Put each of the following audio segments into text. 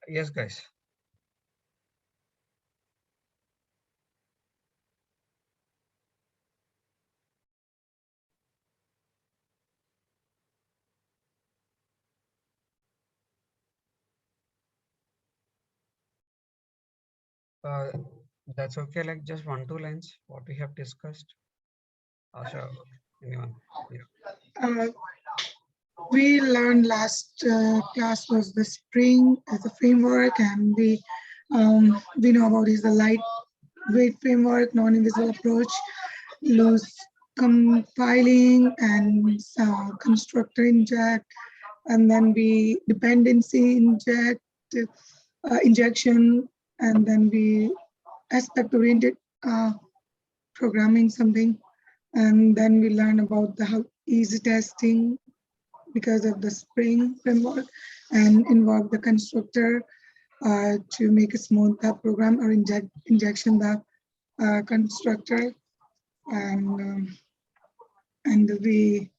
Yes, guys. Uh, that's okay. Like just 1, 2 lines, what we have discussed. Asha, anyone? Yeah. Uh, we learned last class was the Spring as a framework, and we know about is the lightweight framework, non-invisible approach, loose compiling, and constructor inject, and then we dependency injection, and then we aspect oriented programming something, and then we learn about the how easy testing because of the Spring framework, and involve the constructor to make a smooth the program or injection the constructor, and we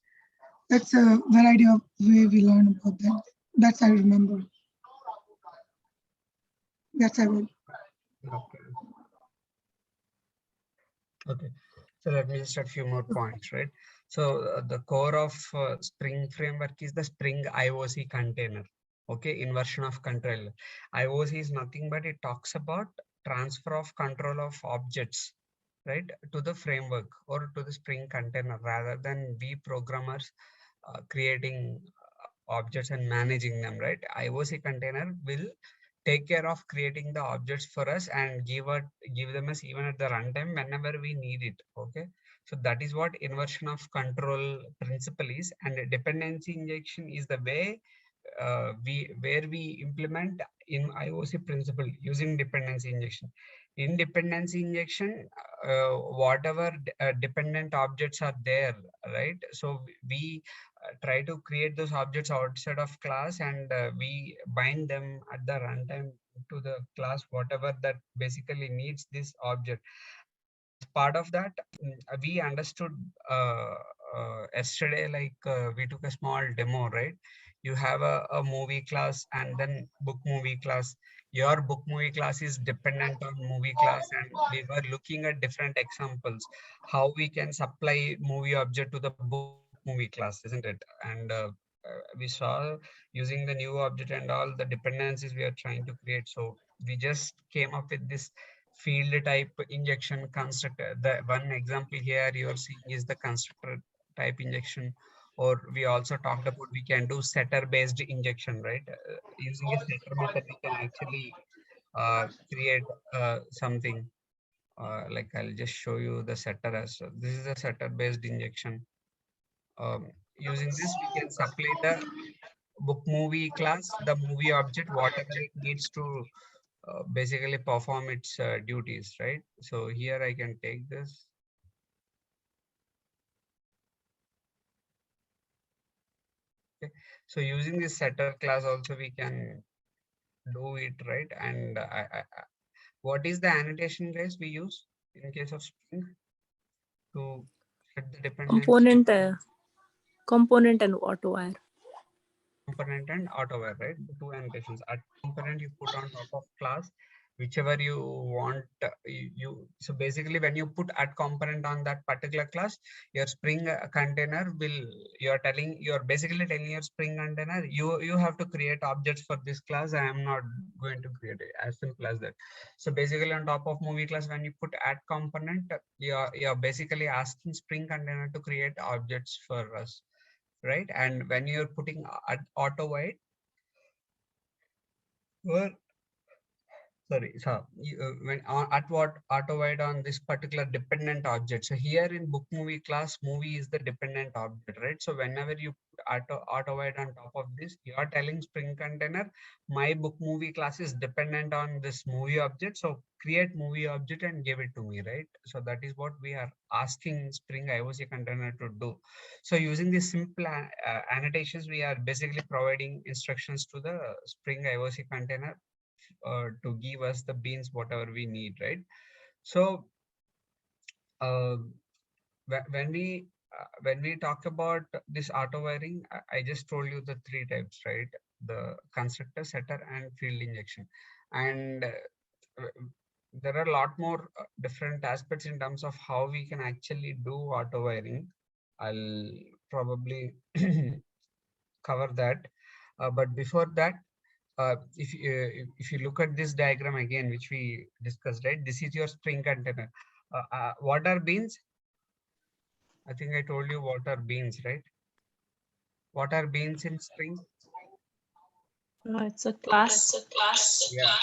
that's a variety of way we learn about that. That's I remember. That's I would. Okay. Okay. So let me just add a few more points, right? So the core of Spring framework is the Spring IOC container. Okay, inversion of control. IOC is nothing but it talks about transfer of control of objects, right, to the framework or to the Spring container rather than we programmers creating objects and managing them, right? IOC container will take care of creating the objects for us and give them us even at the runtime whenever we need it. Okay, so that is what inversion of control principle is, and dependency injection is the way where we implement in IOC principle using dependency injection. In dependency injection, whatever dependent objects are there, right? So we try to create those objects outside of class, and we bind them at the runtime to the class, whatever that basically needs this object. As part of that, we understood yesterday, like we took a small demo, right? You have a movie class and then book movie class. Your book movie class is dependent on movie class, and we were looking at different examples how we can supply movie object to the book movie class, isn't it? And we saw using the new object and all the dependencies we are trying to create. So we just came up with this field type injection constructor. The one example here you are seeing is the constructor type injection, or we also talked about we can do setter based injection, right? Using a setter method, we can actually create something like I'll just show you the setter as well. This is a setter based injection. Using this, we can supply the book movie class, the movie object, whatever it needs to basically perform its duties, right? So here I can take this. Okay. So using this setter class also we can do it, right? And what is the annotation, guys, we use in case of Spring to set the dependency? Component and auto wire. Component and auto-wire, right? The two annotations. At component you put on top of class, whichever you want. So basically, when you put add component on that particular class, your Spring container will. You're basically telling your Spring container you have to create objects for this class. I am not going to create it. As simple as that. So basically, on top of movie class, when you put add component, you're basically asking Spring container to create objects for us, right? And when you're putting auto wide, well, sorry, so when at what auto wide on this particular dependent object. So here in book movie class, movie is the dependent object, right? So whenever you put auto wide on top of this, you are telling Spring container, my book movie class is dependent on this movie object. So create movie object and give it to me, right? So that is what we are asking Spring IOC container to do. So using these simple annotations, we are basically providing instructions to the Spring IOC container to give us the beans whatever we need, right? So uh, when we talk about this auto wiring, I just told you the three types, right? the constructor, setter, and field injection. And there are a lot more different aspects in terms of how we can actually do auto wiring. I'll probably cover that. But before that, if you look at this diagram again, which we discussed, right? This is your spring container. What are beans? I think I told you what are beans, right? What are beans in spring? It's a class. Yeah.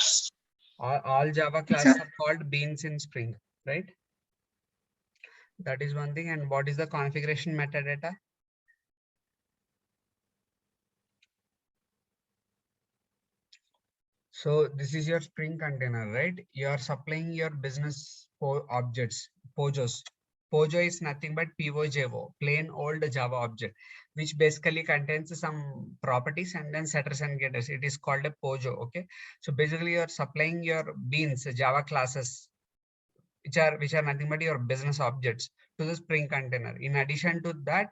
All Java classes are called beans in spring, right? That is one thing. And what is the configuration metadata? So this is your spring container, right? You are supplying your business objects, POJOs. POJO is nothing but POJO, plain old Java object, which basically contains some properties and then setters and getters. It is called a POJO. Okay. So basically you are supplying your beans, Java classes, which are nothing but your business objects to the spring container. In addition to that,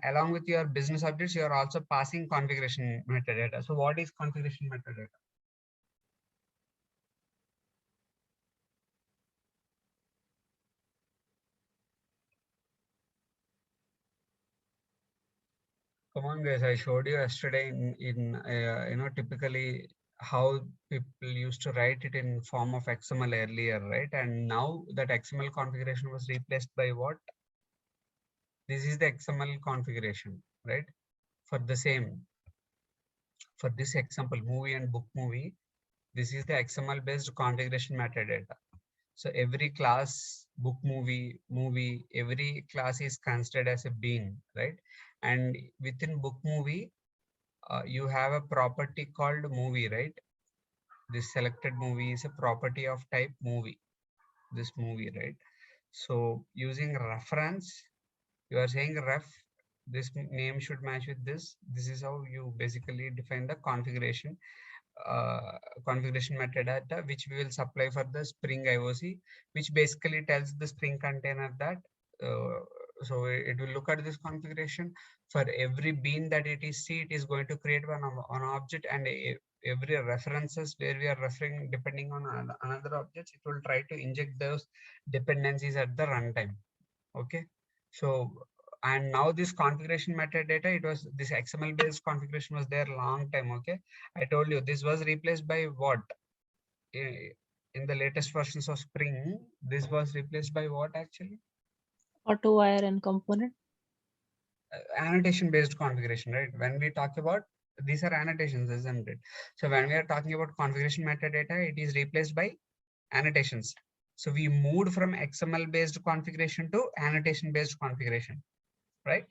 along with your business objects, you are also passing configuration metadata. So what is configuration metadata? Come on, guys! I showed you yesterday in typically how people used to write it in form of XML earlier, right? And now that XML configuration was replaced by what? This is the XML configuration, right? For the same, for this example, movie and book movie, this is the XML based configuration metadata. So every class, book movie, every class is considered as a bean, right? And within book movie, you have a property called movie, right? This selected movie is a property of type movie, this movie, right? So using reference, you are saying ref, this name should match with this. This is how you basically define the configuration metadata, which we will supply for the Spring IOC, which basically tells the Spring container that so it will look at this configuration. For every bean that it is see, it is going to create one object, and every references where we are referring depending on another object, it will try to inject those dependencies at the runtime. Okay, so and now this configuration metadata, it was this XML based configuration was there long time. Okay, I told you this was replaced by what? In the latest versions of Spring, this was replaced by what actually? Auto wire and component. Annotation based configuration, right? When we talk about these are annotations, isn't it? So when we are talking about configuration metadata, it is replaced by annotations. So we moved from XML based configuration to annotation based configuration, right?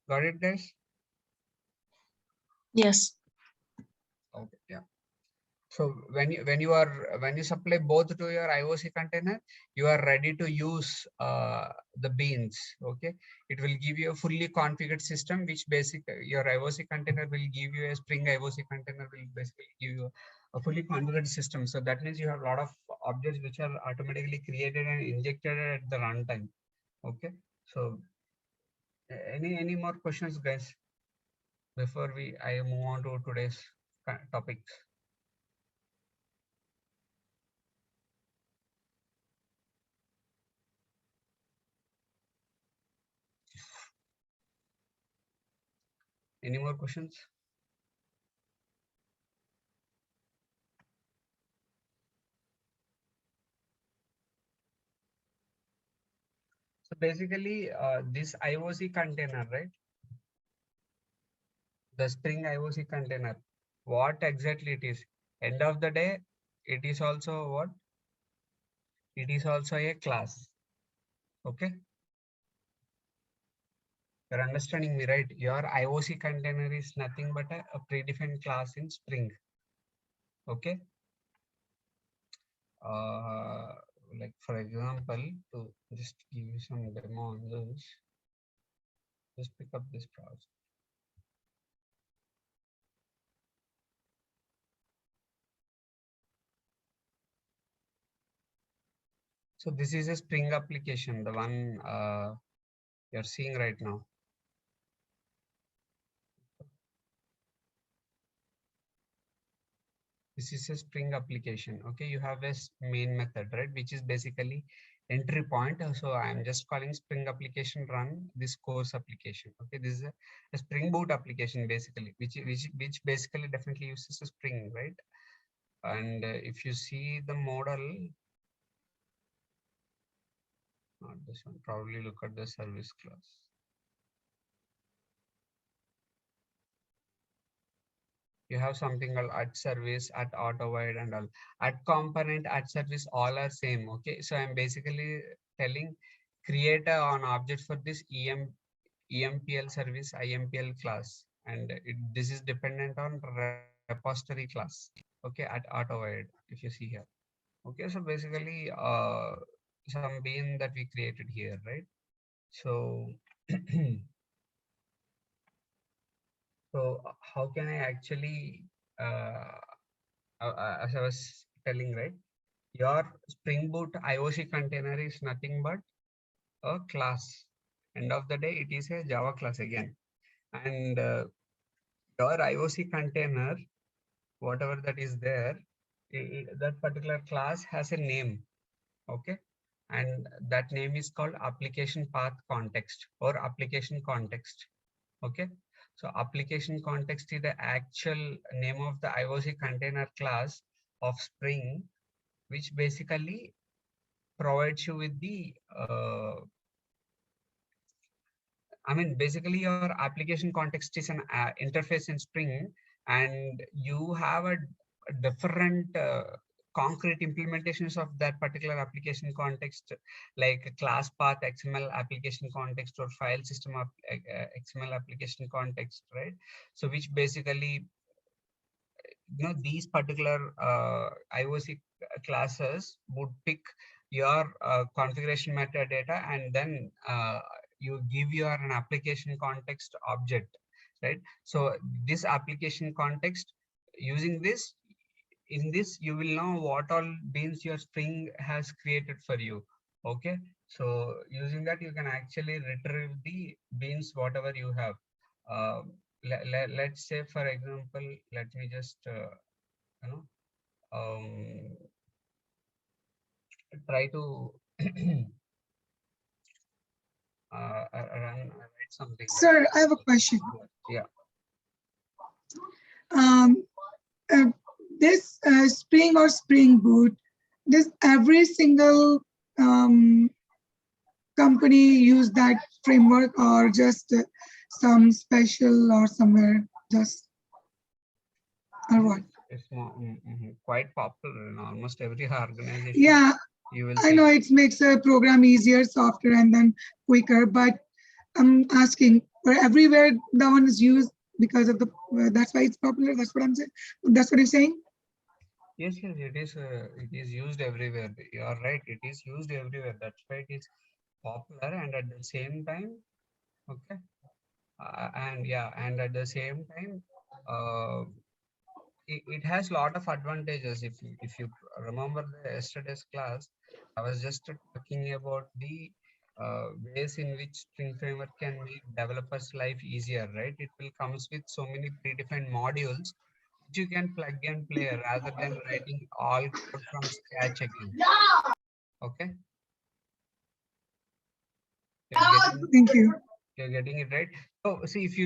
Got it, guys? Yes. Okay, yeah. So when you supply both to your IOC container, you are ready to use the beans. Okay, it will give you a fully configured system, which basically your IOC container will give you a Spring IOC container will basically give you a fully configured system. So that means you have a lot of objects which are automatically created and injected at the runtime. Okay, so any more questions, guys, before I move on to today's topics? Any more questions? So basically, this IOC container, right? The Spring IOC container, what exactly it is? End of the day, it is also what? It is also a class. Okay. You're understanding me, right? Your IOC container is nothing but a predefined class in Spring. Okay. Like for example, to just give you some demo on this, just pick up this project. So this is a Spring application, the one you're seeing right now. This is a Spring application. Okay, you have a main method, right, which is basically entry point. So I am just calling Spring application run this course application. Okay, this is a Spring Boot application basically, which basically definitely uses a Spring, right? And if you see the model, not this one, probably look at the service class. You have something called at service, at auto void, and all. At component, at service, all are same. Okay, so I'm basically telling create an object for this EMPL service, IMPL class, and this is dependent on repository class. Okay, at auto void, if you see here. Okay, so basically some bean that we created here, right? So so how can I actually as I was telling, right, your Spring Boot IOC container is nothing but a class. End of the day, it is a Java class again. And your IOC container, whatever that is there, that particular class has a name. Okay. And that name is called application path context or application context. Okay. So application context is the actual name of the IOC container class of Spring, which basically provides you with the basically your application context is an interface in Spring, and you have a different concrete implementations of that particular application context, like class path XML application context or file system XML application context, right? So which basically, these particular IOC classes would pick your configuration metadata, and then you give your an application context object, right? So this application context, using this, in this you will know what all beans your Spring has created for you. Okay, so using that you can actually retrieve the beans whatever you have. Let's say, for example, let me just try to write something. Sir, I have a question. Yeah. This Spring or Spring Boot, does every single company use that framework, or just some special or somewhere just, or what? It's more, quite popular in almost every organization. Yeah, you will I know it makes a program easier, softer, and then quicker, but I'm asking, where everywhere that one is used because of the, that's why it's popular. That's what I'm saying. That's what you're saying. Yes, it is used everywhere. You are right. It is used everywhere. That's why it is popular, and at the same time, okay, and at the same time, it has a lot of advantages. If you remember the yesterday's class, I was just talking about the ways in which Spring Framework can make developers' life easier, right? It will comes with so many predefined modules which you can plug and play rather than writing all code from scratch again. Okay. Thank you. You're getting it right. So see, if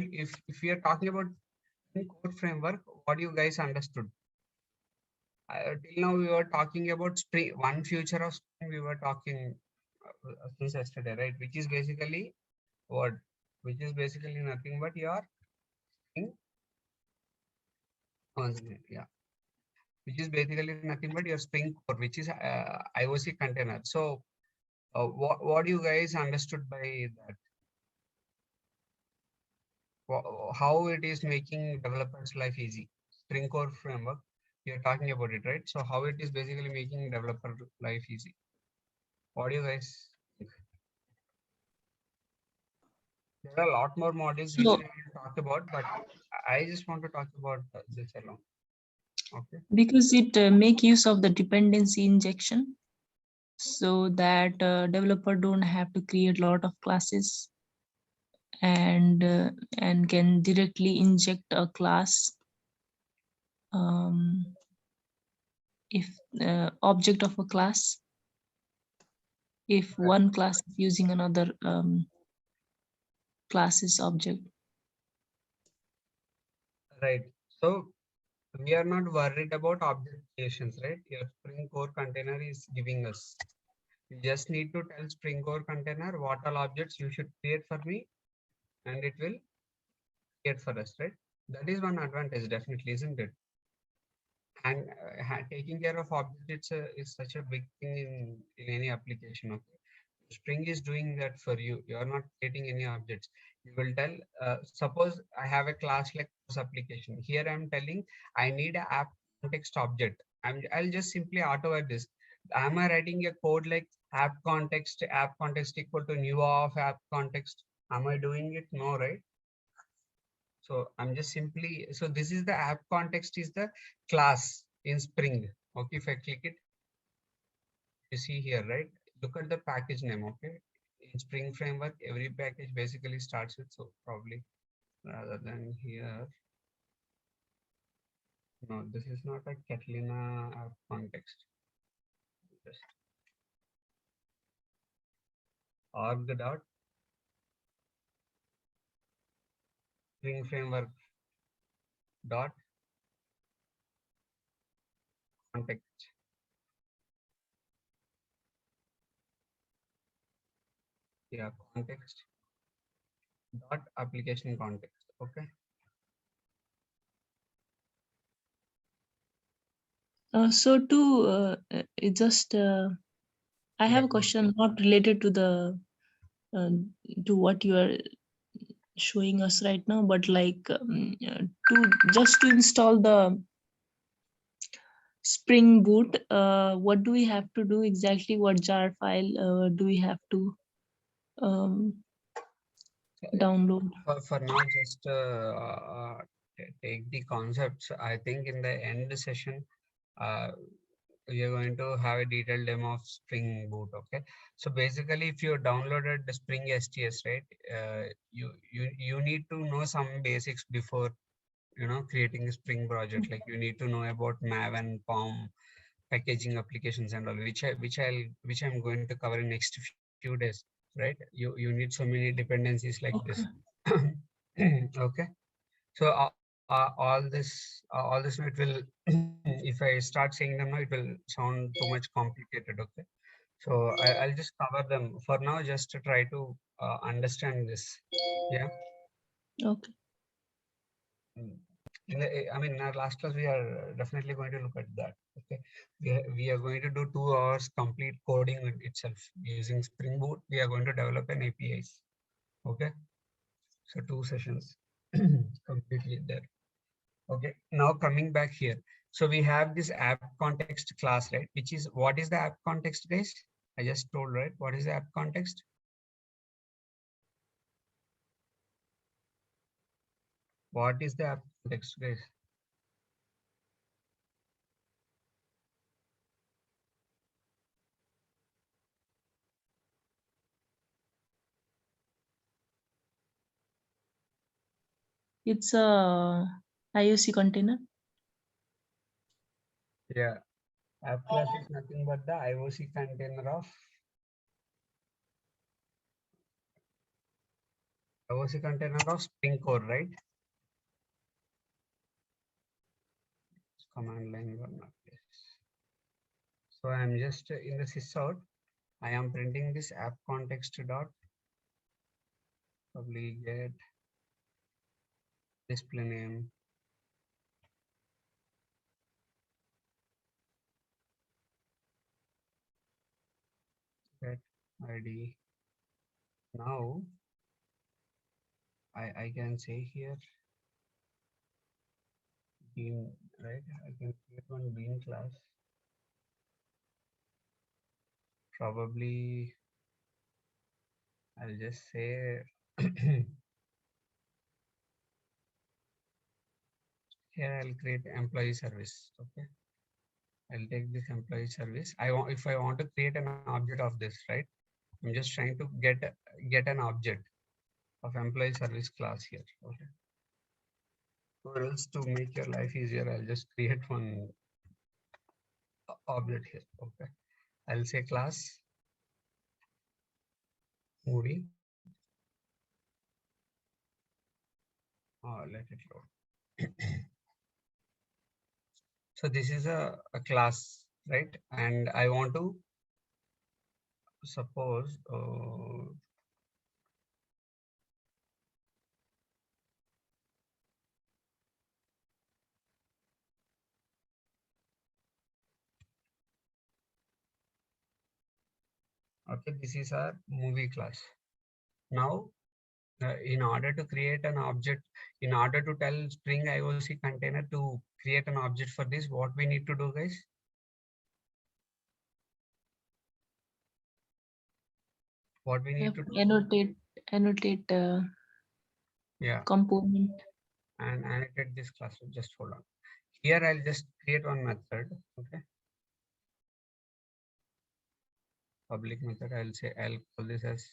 you are talking about code framework, what you guys understood? Till now we were talking about Spring. One feature of Spring we were talking since yesterday, right? Which is basically what? Which is basically nothing but your Spring. Yeah. Which is basically nothing but your Spring core, which is IOC container. So what you guys understood by that? How it is making developers' life easy? Spring core framework, you're talking about it, right? So how it is basically making developer life easy? What do you guys think? There are a lot more modules which we will talk about, but I just want to talk about this alone. Okay. Because it make use of the dependency injection, so that developer don't have to create a lot of classes, and can directly inject a class if object of a class, if one class is using another class's object. Right. So we are not worried about object creations, right? Your Spring Core container is giving us. You just need to tell Spring Core container what all objects you should create for me, and it will create for us, right? That is one advantage, definitely, isn't it? And taking care of objects is such a big thing in any application. Okay, Spring is doing that for you. You are not creating any objects. You will tell, suppose I have a class like course application. Here I'm telling I need an app context object. I'll just simply auto add this. Am I writing a code like app context equal to new of app context? Am I doing it? No, right? So I'm just simply, so this is the app context is the class in Spring. Okay, if I click it, you see here, right? Look at the package name. Okay, in Spring Framework, every package basically starts with, so probably rather than here, no, this is not a Catalina app context. Just org dot Spring Framework dot context. Yeah, context dot application context. Okay. So to it just I have a question not related to the to what you are showing us right now, but like to just to install the Spring Boot, what do we have to do exactly? What jar file do we have to download? For now, just take the concepts. I think in the end session, we are going to have a detailed demo of Spring Boot. Okay, so basically, if you downloaded the Spring STS, right, you need to know some basics before creating a Spring project. Like you need to know about Maven, POM, packaging applications, and all, which I'm going to cover in next few days. Right, you need so many dependencies like this. Okay, so all this it will if I start saying them now, it will sound too much complicated. Okay, so I'll just cover them for now, just to try to understand this. Yeah. Okay. I mean, in our last class, we are definitely going to look at that. Okay, we are going to do 2 hours complete coding itself using Spring Boot. We are going to develop an APIs. Okay, so 2 sessions completely there. Okay, now coming back here. So we have this app context class, right? Which is, what is the app context, guys? I just told, right? What is the app context? What is the app context, guys? It's a IOC container. Yeah, app class is nothing but the IOC container of Spring Core, right? Command line will not this. So I'm just in the sysout. I am printing this app context dot probably get display name. Get ID. Now I can say here bean, right? I can create one bean class. Probably I'll just say here I'll create employee service. Okay, I'll take this employee service. If I want to create an object of this, right? I'm just trying to get an object of employee service class here. Okay, or else to make your life easier, I'll just create one object here. Okay, I'll say class movie. Let it load. So this is a class, right? And I want to suppose okay, this is our movie class. Now, in order to create an object, in order to tell Spring IOC container to create an object for this, what we need to do, guys? What we need to do? Annotate Yeah, component. and annotate this class. So just hold on. Here I'll just create one method. Okay, public method. I'll say I'll call this as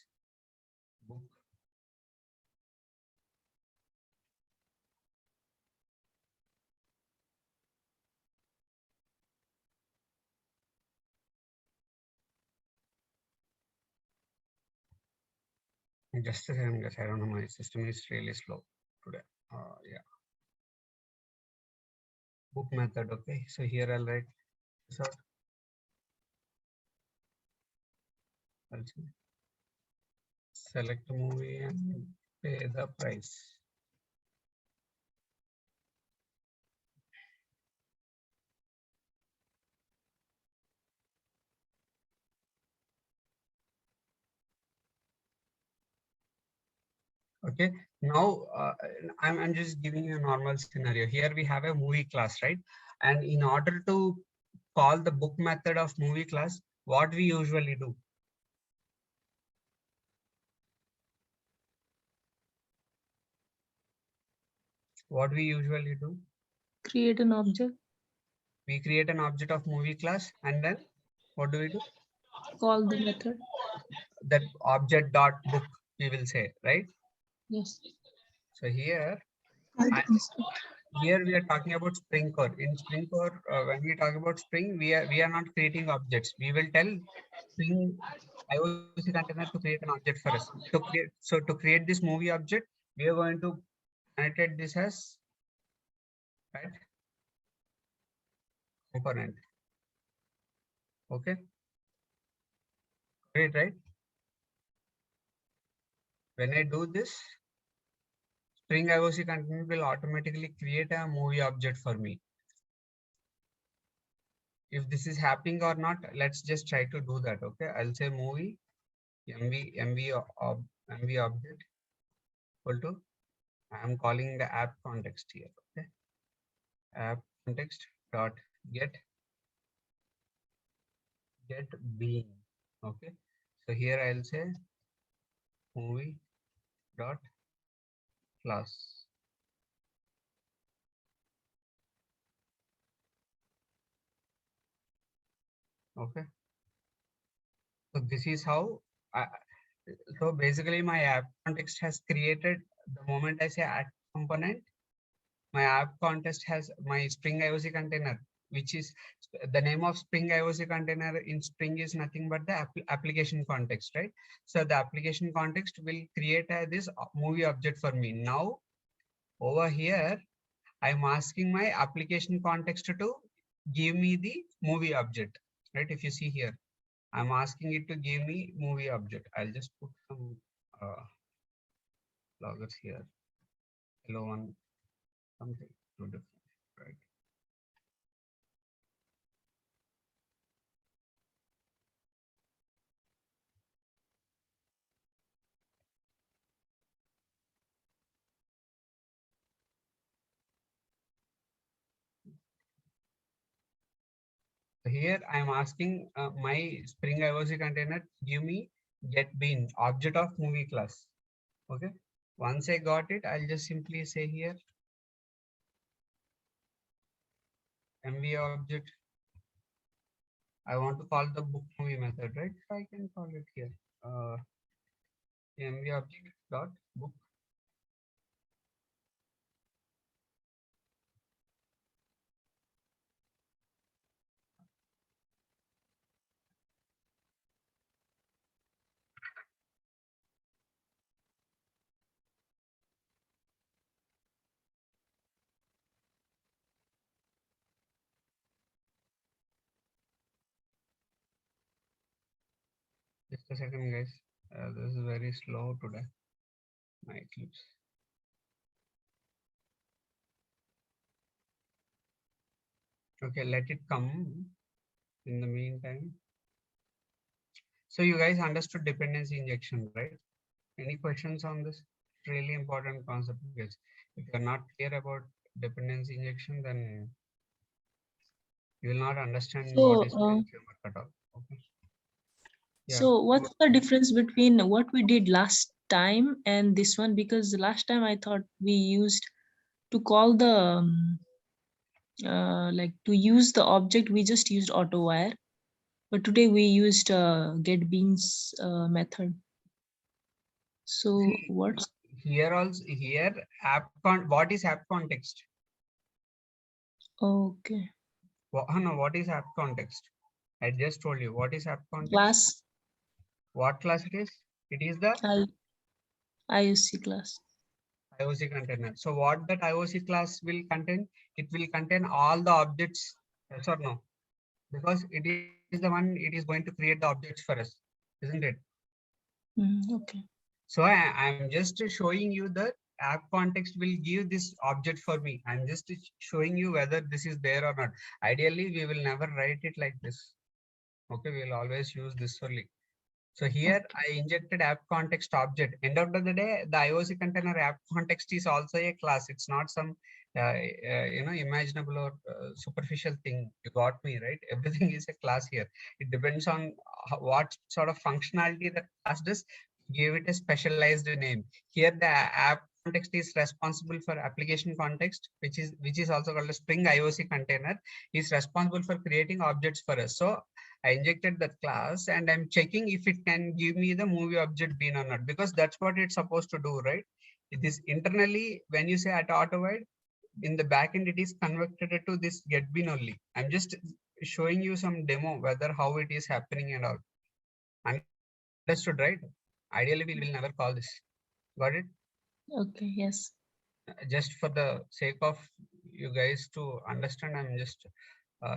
book. Just a second, guys. I don't know. My system is really slow today. Yeah. Book method. Okay. So here I'll write this out. I'll select a movie and pay the price. Okay, now I'm just giving you a normal scenario. Here we have a movie class, right? And in order to call the book method of movie class, what we usually do? What we usually do? Create an object. We create an object of movie class, and then what do we do? Call the method. That object dot book, we will say, right? Yes. So here, construct. here we are talking about Spring Core. In Spring Core, when we talk about Spring, we are not creating objects. We will tell Spring IOC container to create an object for us. To create this movie object, we are going to annotate this as right component. Okay, great, right? When I do this, Spring IOC container will automatically create a movie object for me. If this is happening or not, let's just try to do that. Okay, I'll say movie mv object equal to, I'm calling the app context here. Okay, app context dot get bean. Okay, so here I'll say movie dot class. Okay, so this is how so basically my app context has created, the moment I say add component, my app context has my Spring IOC container, which is the name of Spring IOC container in Spring is nothing but the application context, right? So the application context will create this movie object for me. Now over here, I'm asking my application context to give me the movie object, right? If you see here, I'm asking it to give me movie object. I'll just put some loggers here. Hello one, something to different, right? So here I'm asking my Spring IOC container give me get bean object of movie class. Okay. Once I got it, I'll just simply say here MV object. I want to call the book movie method, right? So I can call it here. MV object dot book. a second, guys. This is very slow today. My Eclipse. Okay, let it come in the meantime. So you guys understood dependency injection, right? Any questions on this? Really important concept, because if you're not clear about dependency injection, then you will not understand what is spring framework at all. Okay. Yeah. So what's the difference between what we did last time and this one? Because last time I thought we used to call the like to use the object, we just used auto wire, but today we used getBeans method. So what's here also here what is app context? okay? No, what is app context? I just told you what is app context. Class. What class it is? It is the IOC class. IOC container. So what that IOC class will contain? It will contain all the objects, yes or no? Because it is the one, it is going to create the objects for us, isn't it? Okay. So I'm just showing you the app context will give this object for me. I'm just showing you whether this is there or not. Ideally, we will never write it like this. Okay, we'll always use this only. So here I injected app context object. End of the day, the IOC container app context is also a class. It's not some imaginable or superficial thing. You got me, right? Everything is a class here. It depends on what sort of functionality the class does. Give it a specialized name. Here the app context is responsible for application context, which is also called a Spring IOC container, is responsible for creating objects for us. So I injected that class and I'm checking if it can give me the movie object bean or not, because that's what it's supposed to do, right? It is internally, when you say at AutoWide, in the backend, it is converted to this getBean only. I'm just showing you some demo, whether how it is happening and all. Understood, right? Ideally, we will never call this. Got it? Okay, yes. Just for the sake of you guys to understand, I'm just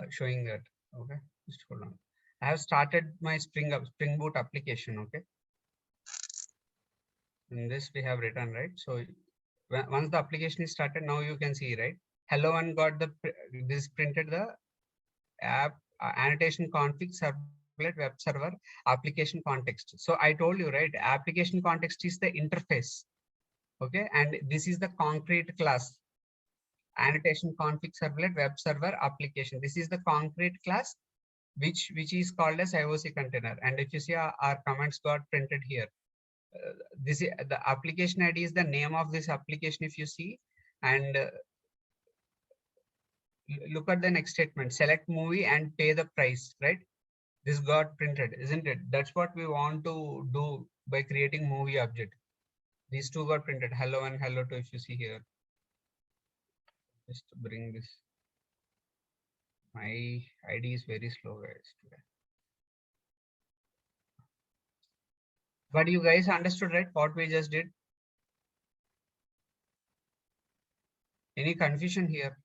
showing that. Okay, just hold on. I have started my Spring Boot application. Okay. In this we have written, right? So once the application is started, now you can see, right? Hello one got this printed the app annotation config servlet web server application context. So I told you, right? Application context is the interface. Okay, and this is the concrete class. Annotation config servlet web server application. This is the concrete class, which is called as IOC container. And if you see our comments got printed here, this is the application ID is the name of this application. If you see, and look at the next statement, select movie and pay the price, right? This got printed, isn't it? That's what we want to do by creating movie object. These two got printed, hello and hello 2. If you see here, just bring this. My ID is very slow, guys, today. But you guys understood, right? What we just did. Any confusion here?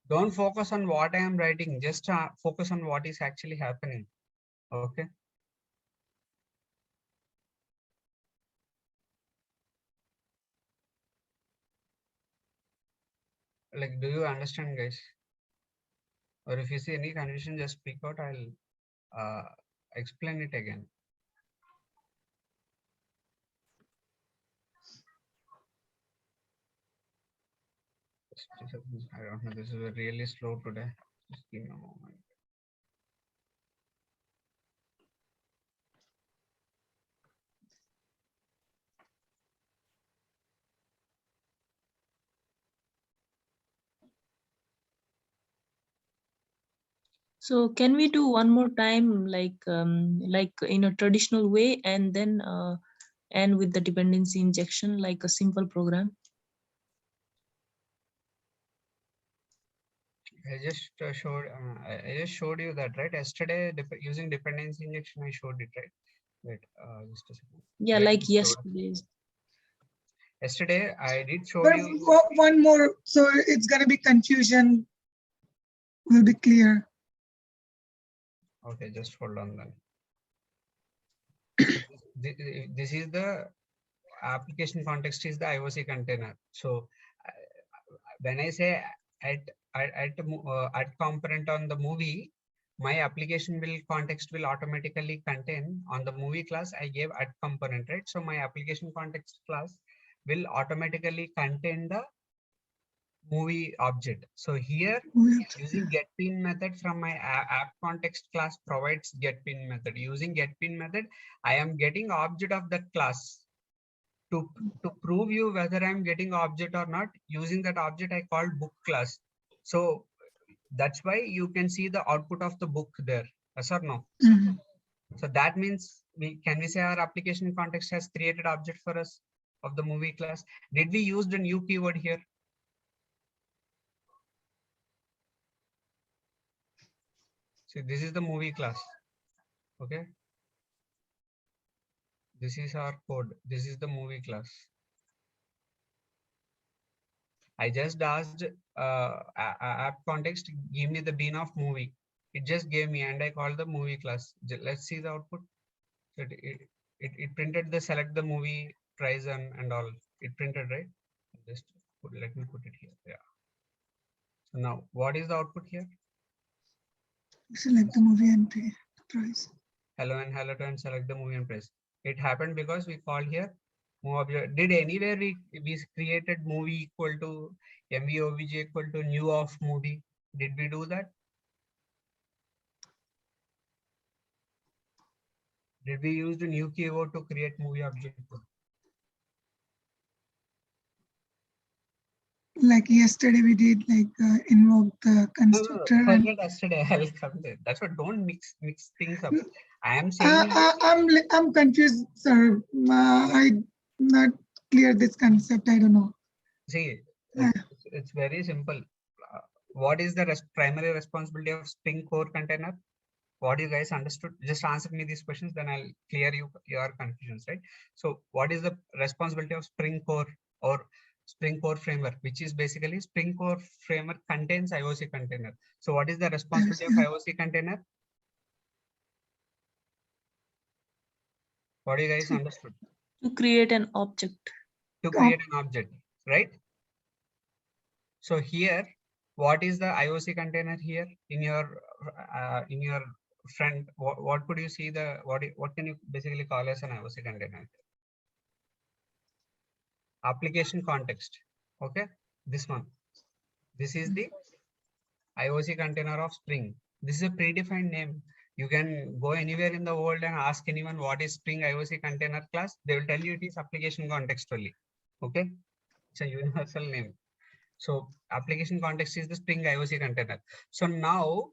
Don't focus on what I am writing. Just focus on what is actually happening. Okay. Like, do you understand, guys? Or if you see any confusion, just speak out. I'll explain it again. I don't know. This is really slow today. Just give me a moment. So can we do one more time, like in a traditional way, and then end with the dependency injection, like a simple program? I just showed you that, right? Yesterday, using dependency injection, I showed it, right? Wait, just a second. Yeah, like yesterday. Yesterday, I did show But you one more, so it's gonna be confusion. Will be clear. Okay, just hold on then. This is the application context is the IOC container. So when I say at component on the movie, my application will context will automatically contain on the movie class. I gave at component, right? So my application context class will automatically contain the movie object. So here using getPin method from my app context class provides getPin method. Using getPin method, I am getting object of that class. To prove you whether I'm getting object or not, using that object I called book class. So that's why you can see the output of the book there. Yes or no? So that means can we say our application context has created object for us of the movie class? Did we use the new keyword here? See, this is the movie class. Okay. This is our code. This is the movie class. I just asked app context, give me the bean of movie. It just gave me and I called the movie class. Let's see the output. So it printed the select the movie price and all. It printed, right? Just let me put it here. Yeah. So now what is the output here? Select the movie and pay the price. Hello and hello to and select the movie and price. It happened because we called here move object. Did anywhere we created movie equal to 𝑚𝑣_OBJ equal to new of movie? Did we do that? Did we use the new keyword to create movie object? Like yesterday we did, like invoke the constructor. No, forget yesterday. I'll come there. That's what. Don't mix things up. I am saying. I'm confused, sir. I'm not clear this concept. I don't know. See, it's very simple. What is the primary responsibility of Spring Core container? What you guys understood? Just answer me these questions, then I'll clear your confusions, right? So what is the responsibility of Spring Core or Spring Core framework, which is basically Spring Core framework contains IOC container. So what is the responsibility of IOC container? What you guys understood? To create an object. To create an object, right? So here, what is the IOC container here in your front? What could you see the what can you basically call as an IOC container? Application context. Okay, this one. This is the IOC container of Spring. This is a predefined name. You can go anywhere in the world and ask anyone what is Spring IOC container class. They will tell you it is application context only. Okay, it's a universal name. So application context is the Spring IOC container. So now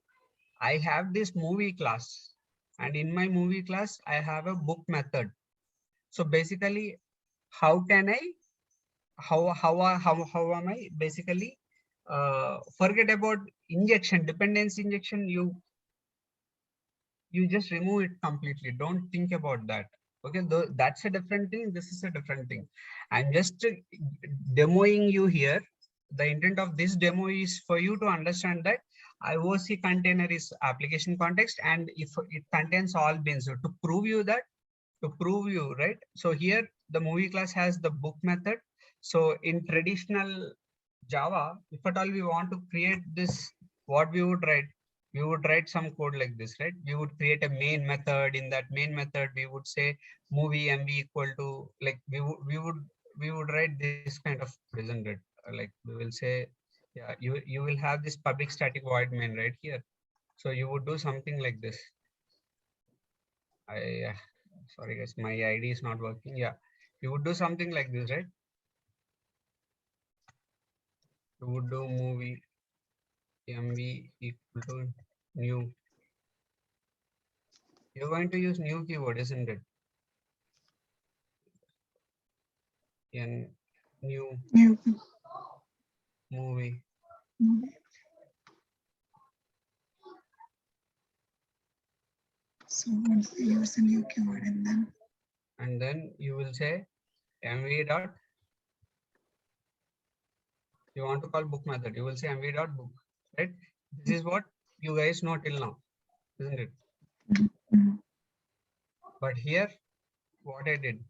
I have this movie class, and in my movie class I have a book method. So basically, how am I basically forget about injection, dependency injection? You just remove it completely. Don't think about that. Okay, that's a different thing. This is a different thing. I'm just demoing you here. The intent of this demo is for you to understand that IOC container is application context, and if it contains all bins. So to prove you, right? So here the movie class has the book method. So in traditional Java, if at all we want to create this, what we would write? We would write some code like this, right? We would create a main method. In that main method, we would say movie MV equal to, like we would write this kind of code, isn't it? Like we will say, yeah, you will have this public static void main right here. So you would do something like this. Sorry guys, my ID is not working. Yeah, you would do something like this, right? You would do movie MV equal to new. You're going to use new keyword, isn't it? New movie. So once we use a new keyword and then you will say mv dot. You want to call book method. You will say mv dot book, right? This is what you guys know till now, isn't it? Mhm. But here, what I did,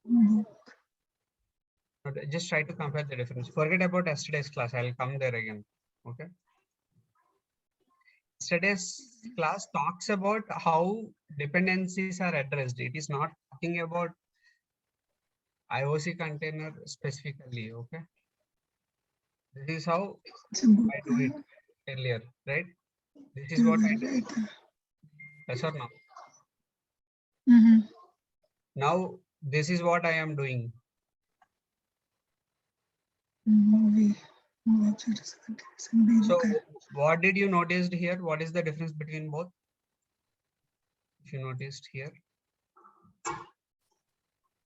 Mhm. just try to compare the difference. Forget about yesterday's class. I'll come there again. Okay. Yesterday's class talks about how dependencies are addressed. It is not talking about IOC container specifically. Okay. This is how It's a book. I do it earlier, right? This is You're what I very do. right. Yes or no? Mhm. Now, this is what I am doing. Movie object and be So, okay. what did you notice here? What is the difference between both? If you noticed here,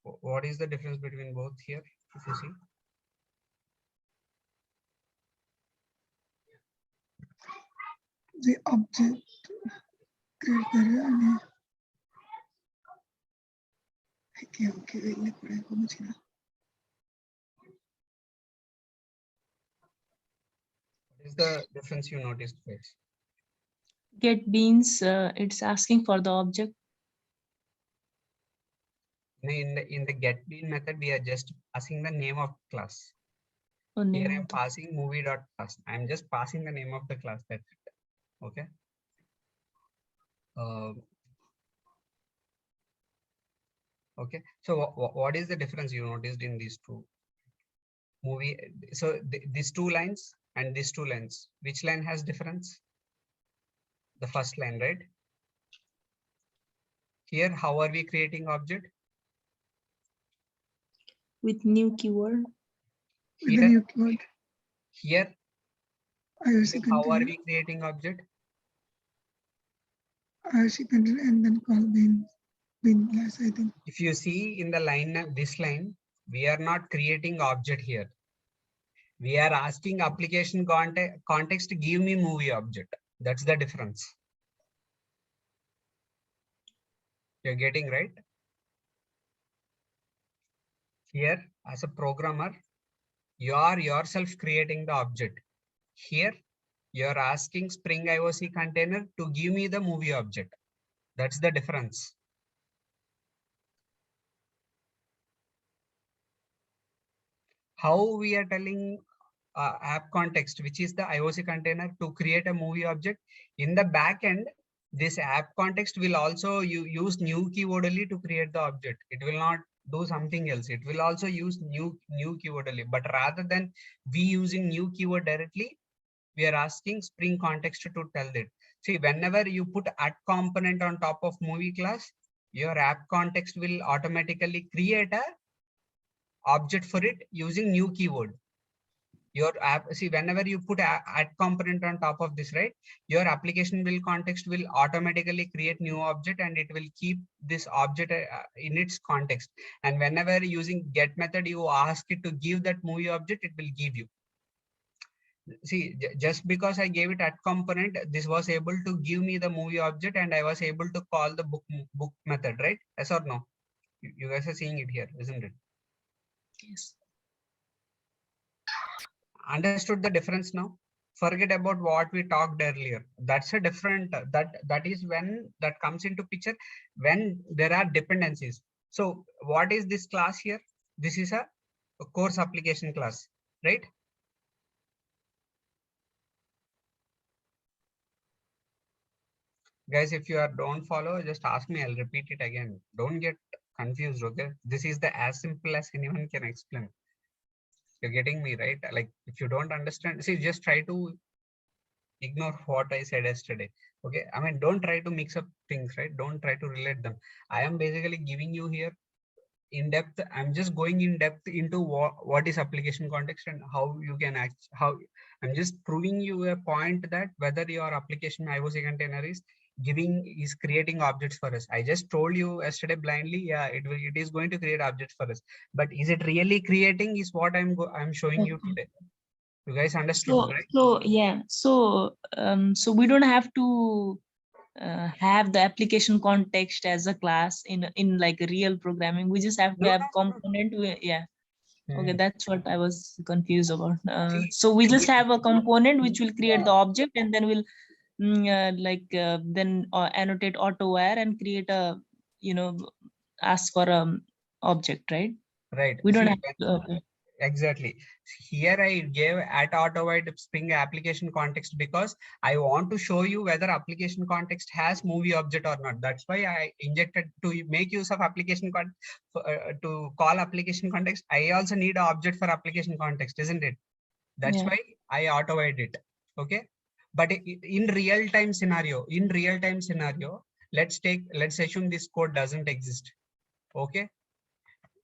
what is the difference between both here? If you see, The object create the okay, what is the difference you noticed, guys? Get means it's asking for the object. In the get bean method, we are just passing the name of class. Oh, Here name I'm of the- passing movie.class. I'm just passing the name of the class. That's it. Okay. Okay. So what is the difference you noticed in these two movie? So these two lines and these two lines, which line has difference? The first line, right? Here, how are we creating object? with new keyword. with the Here, new keyword. here, IOC how are container. we creating object? IOC container and then call bin class, I think. If you see in the line, this line, we are not creating object here. We are asking application context to give me movie object. That's the difference. You're getting right? Here, as a programmer, you are yourself creating the object. Here, you're asking Spring IOC container to give me the movie object. That's the difference. How we are telling app context, which is the IOC container, to create a movie object. In the back end, this app context will also use new keyword only to create the object. It will not do something else. It will also use new keyword only. But rather than we using new keyword directly, we are asking Spring context to tell that. See, whenever you put add component on top of movie class, your app context will automatically create a object for it using new keyword. Your app, see, whenever you put add component on top of this, right, your application will context will automatically create new object and it will keep this object in its context. And whenever using get method, you ask it to give that movie object, it will give you. See, just because I gave it add component, this was able to give me the movie object and I was able to call the book method, right? Yes or no? You guys are seeing it here, isn't it? Yes. Understood the difference now? Forget about what we talked earlier. That's a different, that is when that comes into picture, when there are dependencies. So what is this class here? This is a course application class, right? Guys, if you don't follow, just ask me, I'll repeat it again. Don't get confused, okay? This is the as simple as anyone can explain. You're getting me, right? Like, if you don't understand, see, just try to ignore what I said yesterday. Okay, I mean, don't try to mix up things, right? Don't try to relate them. I am basically giving you here in depth. I'm just going in depth into what is application context and how you can act. How I'm just proving you a point that whether your application IOC container is creating objects for us. I just told you yesterday blindly, yeah, it is going to create objects for us. But is it really creating? Is what I'm showing you today. You guys understood, right? So yeah, so we don't have to have the application context as a class in like real programming. We just have to have component. Yeah. Okay, Hmm. that's what I was confused about. See, So we just we- have a component which will create the object, and then we'll then annotate auto where and create a, ask for a object, right? right. We don't See, have to, okay. exactly. Here I gave at @AutoWide Spring application context because I want to show you whether application context has movie object or not. That's why I injected to make use of application to call application context. I also need an object for application context, isn't it? That's Yeah. why I auto-wide it. Okay. But in real-time scenario, let's assume this code doesn't exist. Okay.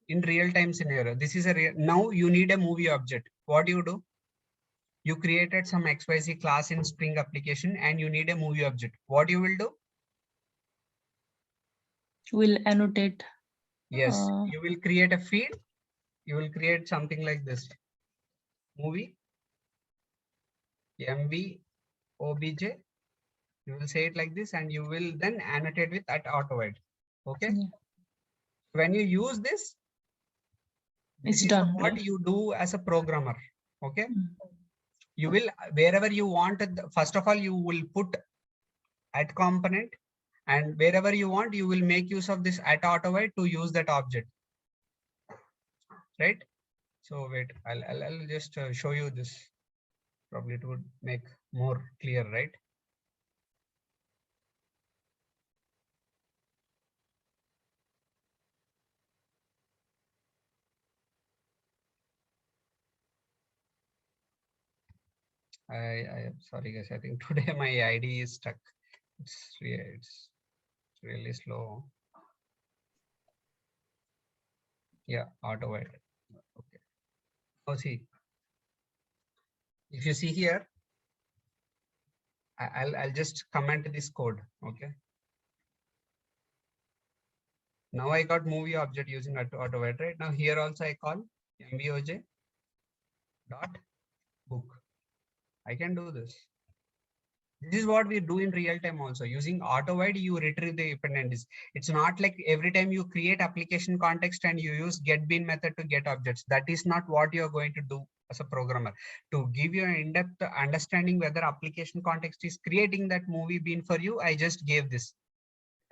In real-time scenario, this is a now you need a movie object. What do? You created some XYZ class in Spring application and you need a movie object. What you will do? We'll annotate. Yes, you will create a field. You will create something like this. Movie 𝑚v_obj. You will say it like this and you will then annotate with @AutoWide. Okay. Yeah. When you use this, It's this is done, what right? you do as a programmer. Okay. Mm. You will, wherever you want, first of all, you will put @ component, and wherever you want, you will make use of this @AutoWide to use that object. Right. So wait, I'll just show you this. Probably it would make more clear, right? I'm sorry guys, I think today my ID is stuck. It's really slow. Yeah, AutoWide. Okay. Oh, see, if you see here, I'll just comment this code. Okay. Now I got movie object using AutoWide, right? Now here also I call _mboj.book. I can do this. This is what we do in real time also. Using AutoWide, you retrieve the dependencies. It's not like every time you create application context and you use getBean method to get objects. That is not what you're going to do as a programmer. To give you an in-depth understanding whether application context is creating that movie bean for you, I just gave this.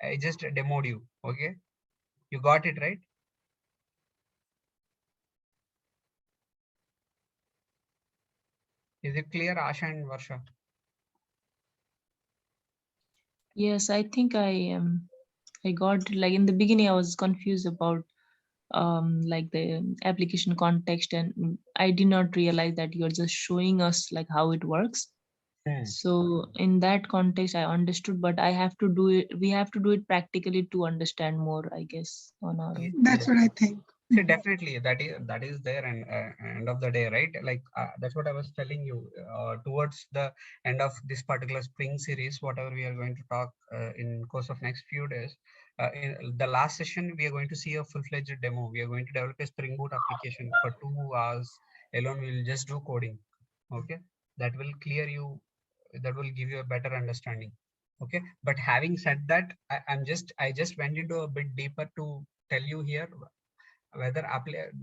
I just demoed you. Okay. You got it, right? Is it clear, Asha and Varsha? Yes, I think I got, like, in the beginning I was confused about like the application context, and I did not realize that you're just showing us like how it works. So in that context I understood, but I have to do it, we have to do it practically to understand more, I guess, on our own. That's what I think. So definitely that is there, and end of the day, right? Like that's what I was telling you. Towards the end of this particular spring series, whatever we are going to talk in course of next few days, in the last session we are going to see a full-fledged demo. We are going to develop a Spring Boot application for 2 hours alone. We'll just do coding. Okay, that will clear you. That will give you a better understanding. Okay, but having said that, I just went into a bit deeper to tell you here whether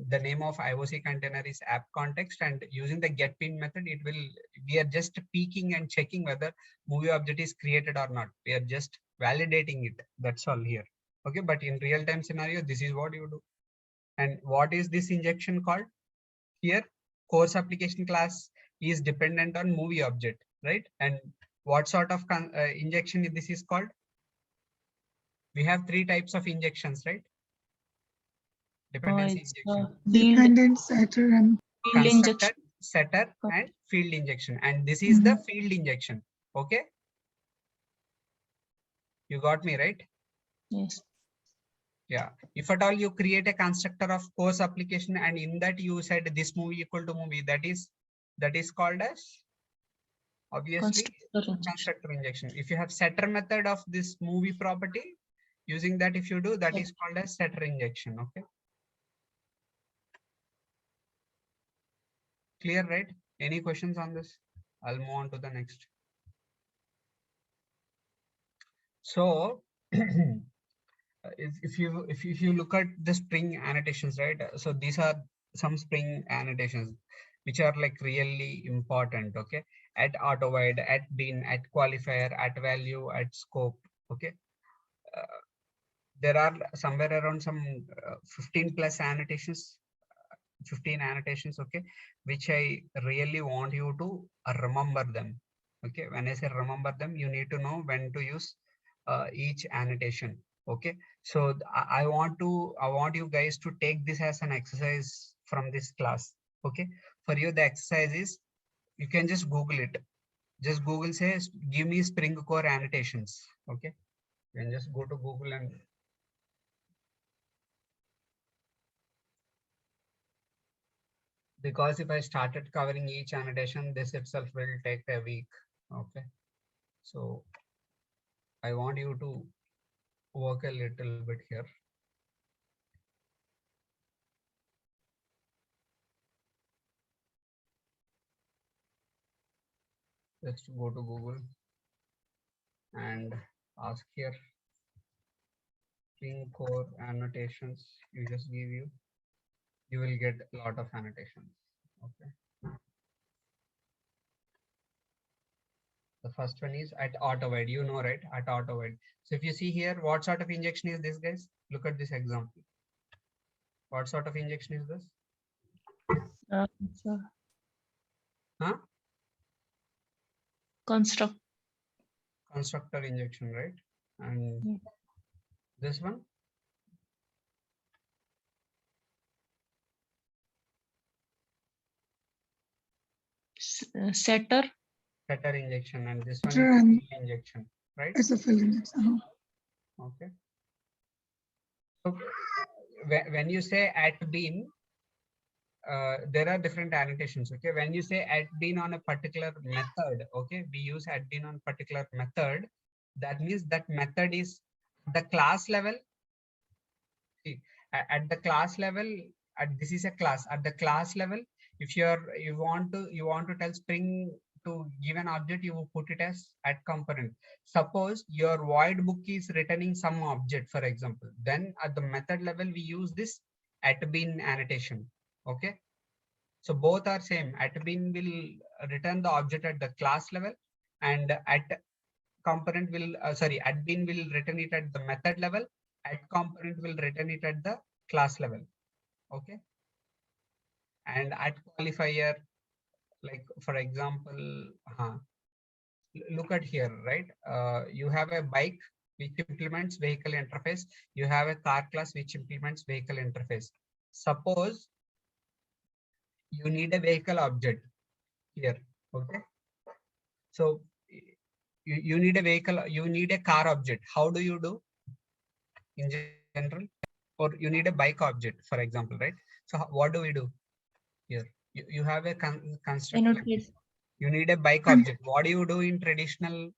the name of IOC container is app context, and using the getBean method, we are just peeking and checking whether movie object is created or not. We are just validating it. That's all here. Okay, but in real time scenario, this is what you do. And what is this injection called? Here, course application class is dependent on movie object, right? And what sort of injection this is called? We have 3 types of injections, right? Dependency injection. Dependent, setter, and Constructor, setter, and field injection. And this is the field injection. Okay. You got me, right? Yes. Yeah. If at all you create a constructor of course application, and in that you said this movie equal to movie, that is called as obviously constructor injection. If you have setter method of this movie property, using that, if you do, that is called as setter injection. Okay. Clear, right? Any questions on this? I'll move on to the next. So if you look at the Spring annotations, right? So these are some spring annotations which are like really important. Okay, at auto-void, at bin, at qualifier, at value, at scope. Okay, there are somewhere around some 15 plus annotations, 15 annotations. Okay, which I really want you to remember them. Okay, when I say remember them, you need to know when to use each annotation. Okay, so I want you guys to take this as an exercise from this class. Okay, for you the exercise is, you can just Google it. Just Google says give me Spring Core annotations. Okay, you can just go to Google, and because if I started covering each annotation, this itself will take a week. Okay, so I want you to work a little bit here. Just go to Google and ask here Spring Core annotations. You just give you will get a lot of annotations. Okay. The first one is at auto-void, you know, right? At auto-void. So if you see here, what sort of injection is this, guys? Look at this example. What sort of injection is this? So Huh? constructor Injection, right? And this one? setter Injection, and this one Setter is and injection, right? it's a fill injection. Okay. So when you say at bin, there are different annotations. Okay, when you say at bin on a particular method, okay, we use at bin on particular method. That means that method is the class level. See, at the class level, this is a class. At the class level, if you want to tell Spring to give an object, you will put it as at component. Suppose your void book is returning some object, for example, then at the method level we use this at bin annotation. Okay, so both are same. At bin will return the object at the class level, and at component will at bin will return it at the method level. At component will return it at the class level. Okay, and at qualifier, like for example, look at here, right? You have a bike which implements vehicle interface. You have a car class which implements vehicle interface. Suppose you need a vehicle object here. Okay, so you need a vehicle, you need a car object. How do you do in general? Or you need a bike object, for example, right? So what do we do here? You have a construct. You need a bike object. What do you do in traditional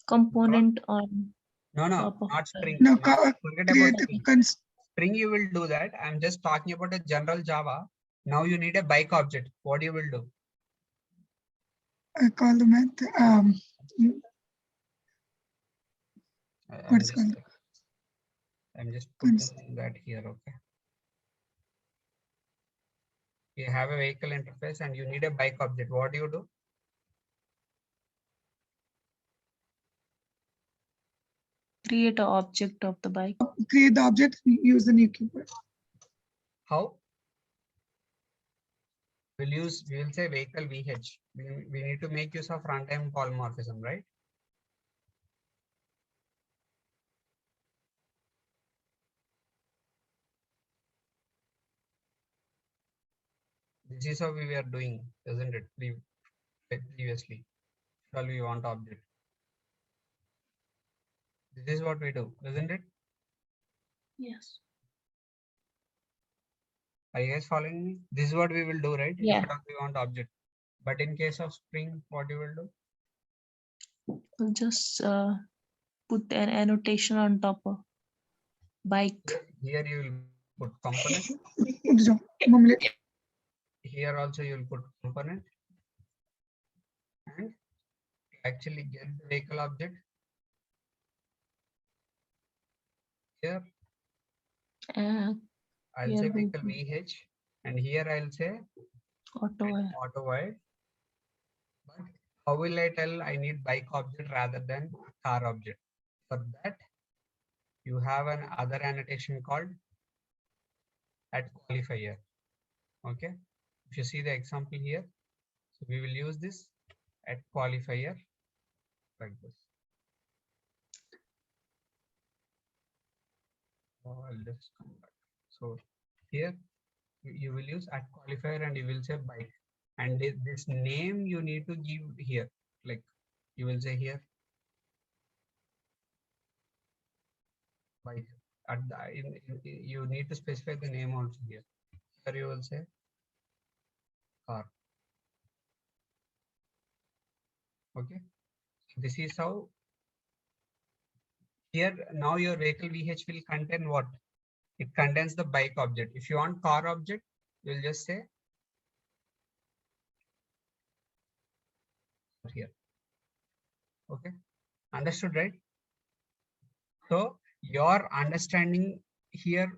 component on no top of not Spring? No, Forget about Spring. Spring you will do that. I'm just talking about a general Java. Now you need a bike object. What you will do? I call the method. I'm just putting that here. Okay. You have a vehicle interface and you need a bike object. What do you do? Create an object of the bike. Create the object, use the new keyword. How? We will say vehicle VH. We need to make use of runtime polymorphism, right? This is how we were doing, isn't it? Previously, shall we want object? This is what we do, isn't it? Yes. Are you guys following me? This is what we will do, right? Yeah. If we want object. But in case of Spring, what you will do? We'll just put an annotation on top of bike. Here you will put component. Here also you will put component. And actually get the vehicle object. Here. I'll say vehicle VH, and here I'll say Auto. auto void. But how will I tell I need bike object rather than car object? For that, you have an other annotation called @qualifier. Okay, if you see the example here, so we will use this @qualifier like this. I'll just come back. So here you will use @qualifier and you will say bike, and this name you need to give here, like you will say here bike. You need to specify the name also here. Here you will say car. Okay, this is how. Here now your vehicle VH will contain what? It contains the bike object. If you want car object, you will just say here. Okay, understood, right? So your understanding here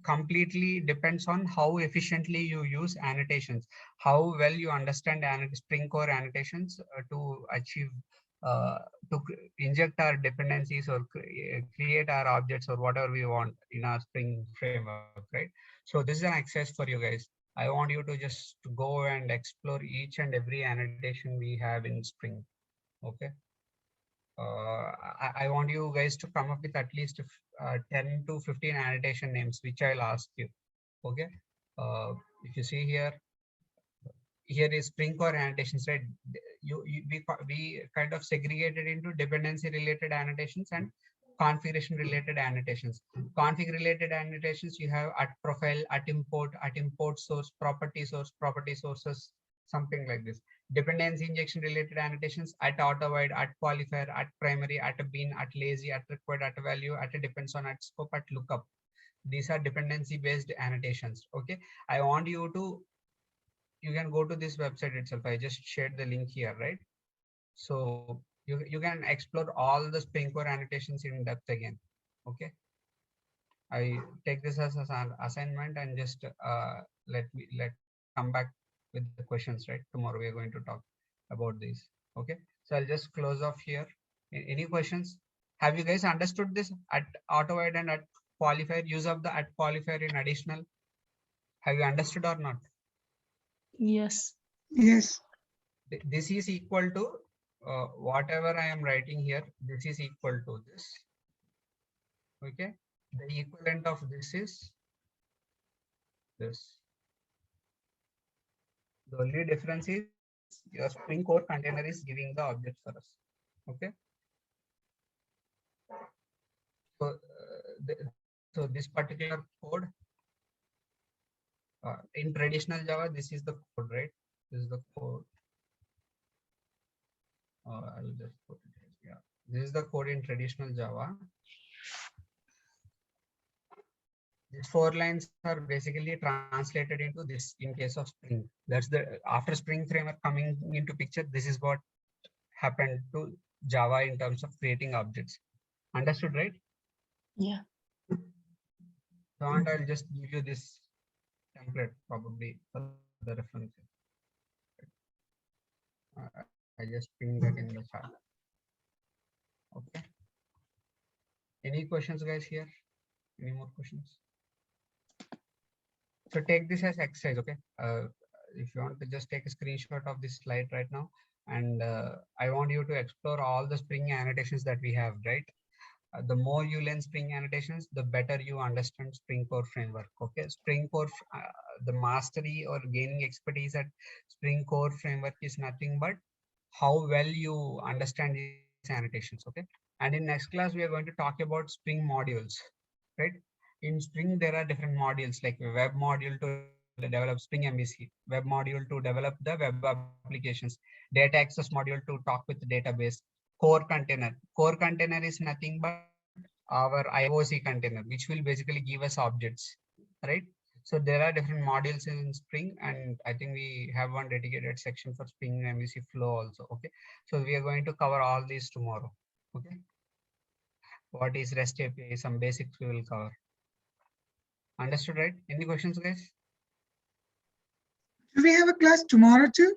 completely depends on how efficiently you use annotations, how well you understand Spring Core annotations to achieve inject our dependencies or create our objects or whatever we want in our Spring framework, right? So this is an exercise for you guys. I want you to just go and explore each and every annotation we have in Spring. Okay. I want you guys to come up with at least 10 to 15 annotation names, which I'll ask you. Okay. If you see here, here is Spring Core annotations, right? We kind of segregated into dependency related annotations and configuration related annotations. Config related annotations, you have @profile, @import source, property sources, something like this. Dependency injection related annotations @auto void, @qualifier, @primary, @bin, @lazy, @required, @value, @depends on, @scope, @lookup. These are dependency based annotations. Okay, I want you to, you can go to this website itself. I just shared the link here, right? So you can explore all the Spring Core annotations in depth again. Okay, I take this as an assignment and just let come back with the questions, right? Tomorrow we are going to talk about these. Okay, so I'll just close off here. Any questions? Have you guys understood this @auto void and @qualifier, use of the @qualifier in additional? Have you understood or not? Yes. Yes. This is equal to whatever I am writing here. This is equal to this. Okay, the equivalent of this is this. The only difference is your Spring Core container is giving the object for us. Okay. So, so this particular code in traditional Java, this is the code, right? This is the code. I'll just put it here. Yeah, this is the code in traditional Java. These 4 lines are basically translated into this in case of Spring. That's the after Spring framework coming into picture. This is what happened to Java in terms of creating objects. Understood, right? Yeah. So I'll just give you this template probably for the reference. I just ping that in the chat. Okay. Any questions, guys, here? Any more questions? So take this as exercise, okay? If you want to just take a screenshot of this slide right now, and I want you to explore all the Spring annotations that we have, right? The more you learn Spring annotations, the better you understand Spring Core framework. Okay, Spring Core, the mastery or gaining expertise at Spring Core framework is nothing but how well you understand these annotations. Okay, and in next class we are going to talk about Spring modules, right? In Spring there are different modules like web module to develop Spring MVC, web module to develop the web applications, data access module to talk with the database, core container. Core container is nothing but our IOC container, which will basically give us objects, right? So there are different modules in Spring, and I think we have one dedicated section for Spring MVC flow also. Okay, so we are going to cover all these tomorrow. Okay, what is REST API? Some basics we will cover. Understood, right? Any questions, guys? Do we have a class tomorrow too?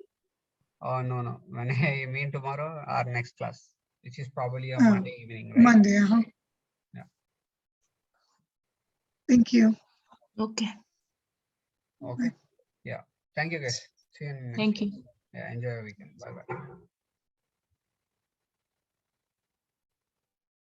Oh, no. When I mean tomorrow, our next class, which is probably a Oh, Monday evening, right? Monday. Yeah. Thank you. Okay. Okay. Yeah. Thank you, guys. See you in next Thank class. you. Yeah. Enjoy your weekend. Bye-bye.